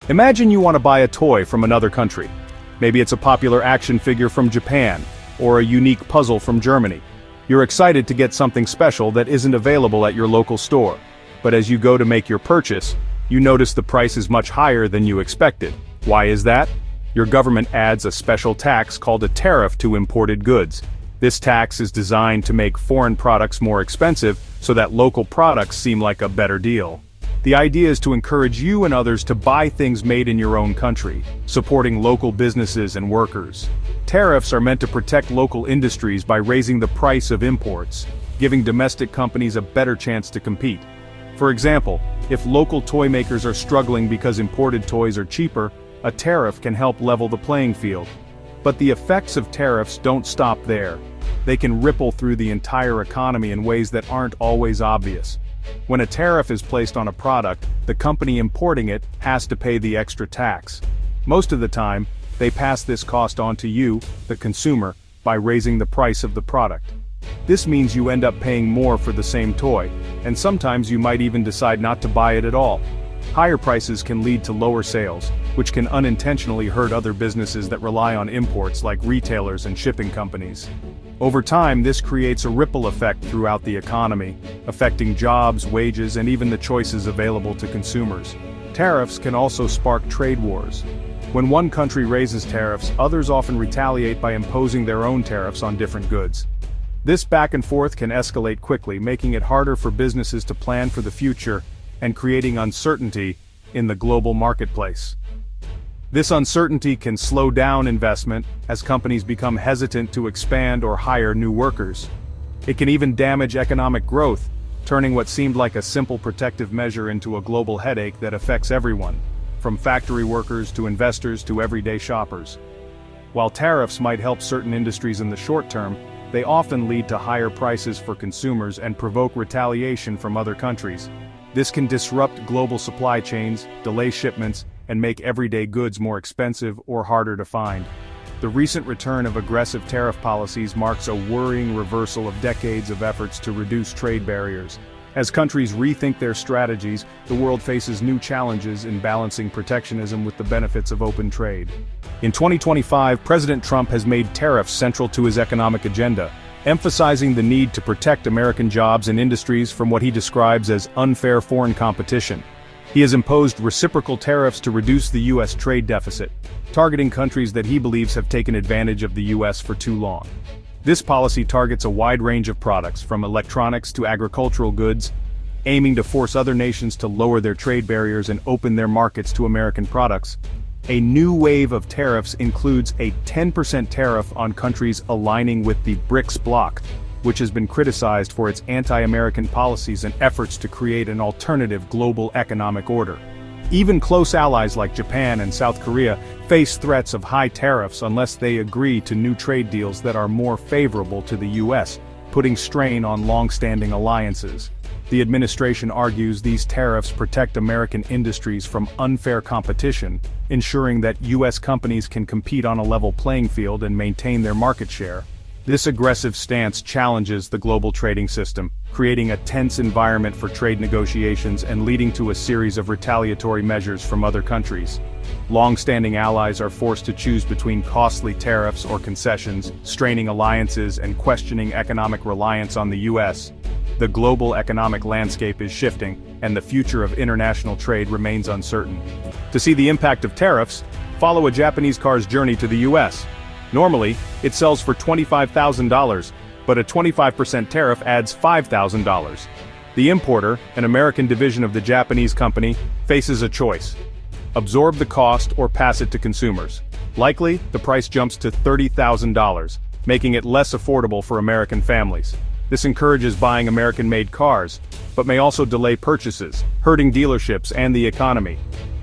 Imagine you want to buy a toy from another country. Maybe it's a popular action figure from Japan, or a unique puzzle from Germany. You're excited to get something special that isn't available at your local store. But as you go to make your purchase, you notice the price is much higher than you expected. Why is that? Your government adds a special tax called a tariff to imported goods. This tax is designed to make foreign products more expensive so that local products seem like a better deal. The idea is to encourage you and others to buy things made in your own country, supporting local businesses and workers. Tariffs are meant to protect local industries by raising the price of imports, giving domestic companies a better chance to compete. For example, if local toy makers are struggling because imported toys are cheaper, a tariff can help level the playing field. But the effects of tariffs don't stop there. They can ripple through the entire economy in ways that aren't always obvious. When a tariff is placed on a product, the company importing it has to pay the extra tax. Most of the time, they pass this cost on to you, the consumer, by raising the price of the product. This means you end up paying more for the same toy, and sometimes you might even decide not to buy it at all. Higher prices can lead to lower sales, which can unintentionally hurt other businesses that rely on imports like retailers and shipping companies. Over time, this creates a ripple effect throughout the economy, affecting jobs, wages, and even the choices available to consumers. Tariffs can also spark trade wars. When one country raises tariffs, others often retaliate by imposing their own tariffs on different goods. This back and forth can escalate quickly, making it harder for businesses to plan for the future and creating uncertainty in the global marketplace. This uncertainty can slow down investment as companies become hesitant to expand or hire new workers. It can even damage economic growth, turning what seemed like a simple protective measure into a global headache that affects everyone, from factory workers to investors to everyday shoppers. While tariffs might help certain industries in the short term, they often lead to higher prices for consumers and provoke retaliation from other countries. This can disrupt global supply chains, delay shipments, and make everyday goods more expensive or harder to find. The recent return of aggressive tariff policies marks a worrying reversal of decades of efforts to reduce trade barriers. As countries rethink their strategies, the world faces new challenges in balancing protectionism with the benefits of open trade. In 2025, President Trump has made tariffs central to his economic agenda, emphasizing the need to protect American jobs and industries from what he describes as unfair foreign competition. He has imposed reciprocal tariffs to reduce the U.S. trade deficit, targeting countries that he believes have taken advantage of the U.S. for too long. This policy targets a wide range of products, from electronics to agricultural goods, aiming to force other nations to lower their trade barriers and open their markets to American products. A new wave of tariffs includes a 10% tariff on countries aligning with the BRICS bloc, which has been criticized for its anti-American policies and efforts to create an alternative global economic order. Even close allies like Japan and South Korea face threats of high tariffs unless they agree to new trade deals that are more favorable to the U.S., putting strain on long-standing alliances. The administration argues these tariffs protect American industries from unfair competition, ensuring that U.S. companies can compete on a level playing field and maintain their market share. This aggressive stance challenges the global trading system, creating a tense environment for trade negotiations and leading to a series of retaliatory measures from other countries. Long-standing allies are forced to choose between costly tariffs or concessions, straining alliances and questioning economic reliance on the U.S. The global economic landscape is shifting, and the future of international trade remains uncertain. To see the impact of tariffs, follow a Japanese car's journey to the U.S. Normally, it sells for $25,000, but a 25% tariff adds $5,000. The importer, an American division of the Japanese company, faces a choice: absorb the cost or pass it to consumers. Likely, the price jumps to $30,000, making it less affordable for American families. This encourages buying American-made cars, but may also delay purchases, hurting dealerships and the economy.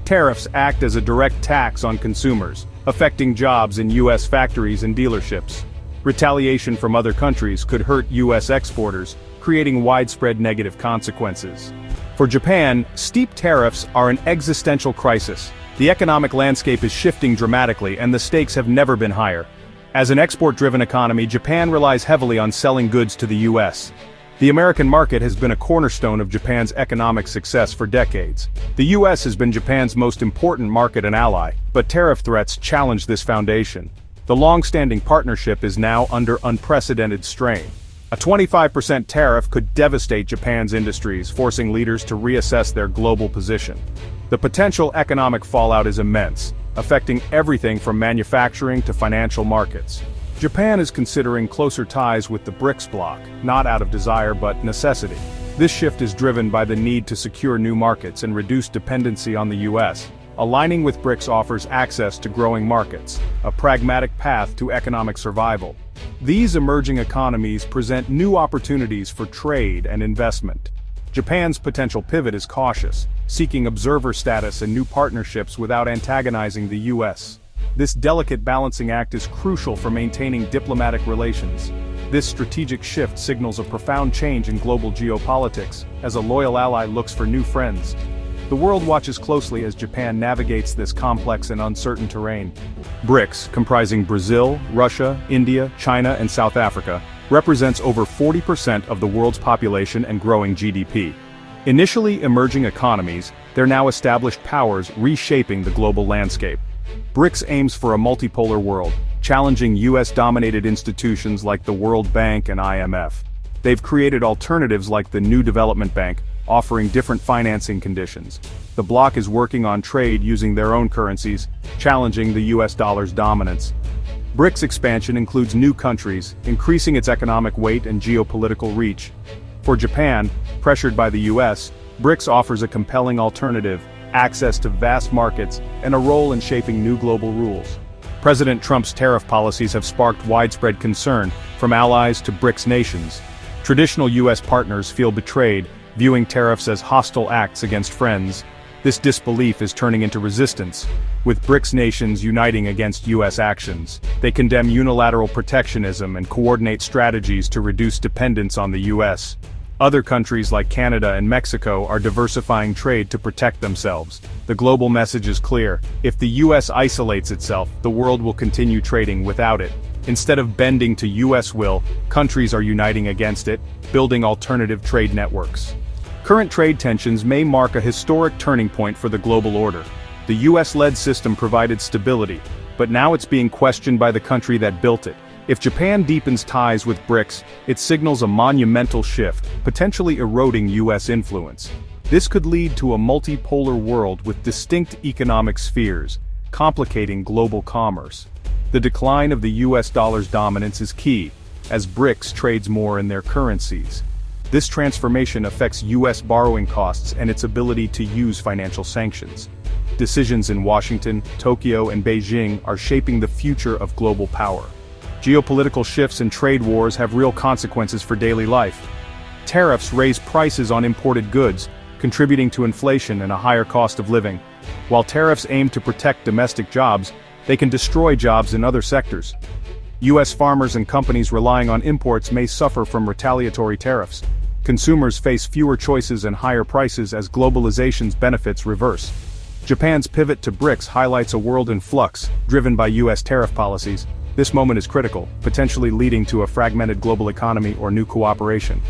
Tariffs act as a direct tax on consumers, affecting jobs in U.S. factories and dealerships. Retaliation from other countries could hurt U.S. exporters, creating widespread negative consequences. For Japan, steep tariffs are an existential crisis. The economic landscape is shifting dramatically, and the stakes have never been higher. As an export-driven economy, Japan relies heavily on selling goods to the U.S. The American market has been a cornerstone of Japan's economic success for decades. The US has been Japan's most important market and ally, but tariff threats challenge this foundation. The long-standing partnership is now under unprecedented strain. A 25% tariff could devastate Japan's industries, forcing leaders to reassess their global position. The potential economic fallout is immense, affecting everything from manufacturing to financial markets. Japan is considering closer ties with the BRICS bloc, not out of desire but necessity. This shift is driven by the need to secure new markets and reduce dependency on the US. Aligning with BRICS offers access to growing markets, a pragmatic path to economic survival. These emerging economies present new opportunities for trade and investment. Japan's potential pivot is cautious, seeking observer status and new partnerships without antagonizing the US. This delicate balancing act is crucial for maintaining diplomatic relations. This strategic shift signals a profound change in global geopolitics, as a loyal ally looks for new friends. The world watches closely as Japan navigates this complex and uncertain terrain. BRICS, comprising Brazil, Russia, India, China, and South Africa, represents over 40% of the world's population and growing GDP. Initially emerging economies, they're now established powers reshaping the global landscape. BRICS aims for a multipolar world, challenging US-dominated institutions like the World Bank and IMF. They've created alternatives like the New Development Bank, offering different financing conditions. The bloc is working on trade using their own currencies, challenging the US dollar's dominance. BRICS expansion includes new countries, increasing its economic weight and geopolitical reach. For Japan, pressured by the US, BRICS offers a compelling alternative, access to vast markets, and a role in shaping new global rules. President Trump's tariff policies have sparked widespread concern, from allies to BRICS nations. Traditional US partners feel betrayed, viewing tariffs as hostile acts against friends. This disbelief is turning into resistance, with BRICS nations uniting against US actions. They condemn unilateral protectionism and coordinate strategies to reduce dependence on the US. Other countries like Canada and Mexico are diversifying trade to protect themselves. The global message is clear: if the US isolates itself, the world will continue trading without it. Instead of bending to US will, countries are uniting against it, building alternative trade networks. Current trade tensions may mark a historic turning point for the global order. The US-led system provided stability, but now it's being questioned by the country that built it. If Japan deepens ties with BRICS, it signals a monumental shift, potentially eroding US influence. This could lead to a multipolar world with distinct economic spheres, complicating global commerce. The decline of the US dollar's dominance is key, as BRICS trades more in their currencies. This transformation affects US borrowing costs and its ability to use financial sanctions. Decisions in Washington, Tokyo, and Beijing are shaping the future of global power. Geopolitical shifts and trade wars have real consequences for daily life. Tariffs raise prices on imported goods, contributing to inflation and a higher cost of living. While tariffs aim to protect domestic jobs, they can destroy jobs in other sectors. US farmers and companies relying on imports may suffer from retaliatory tariffs. Consumers face fewer choices and higher prices as globalization's benefits reverse. Japan's pivot to BRICS highlights a world in flux, driven by US tariff policies. This moment is critical, potentially leading to a fragmented global economy or new cooperation.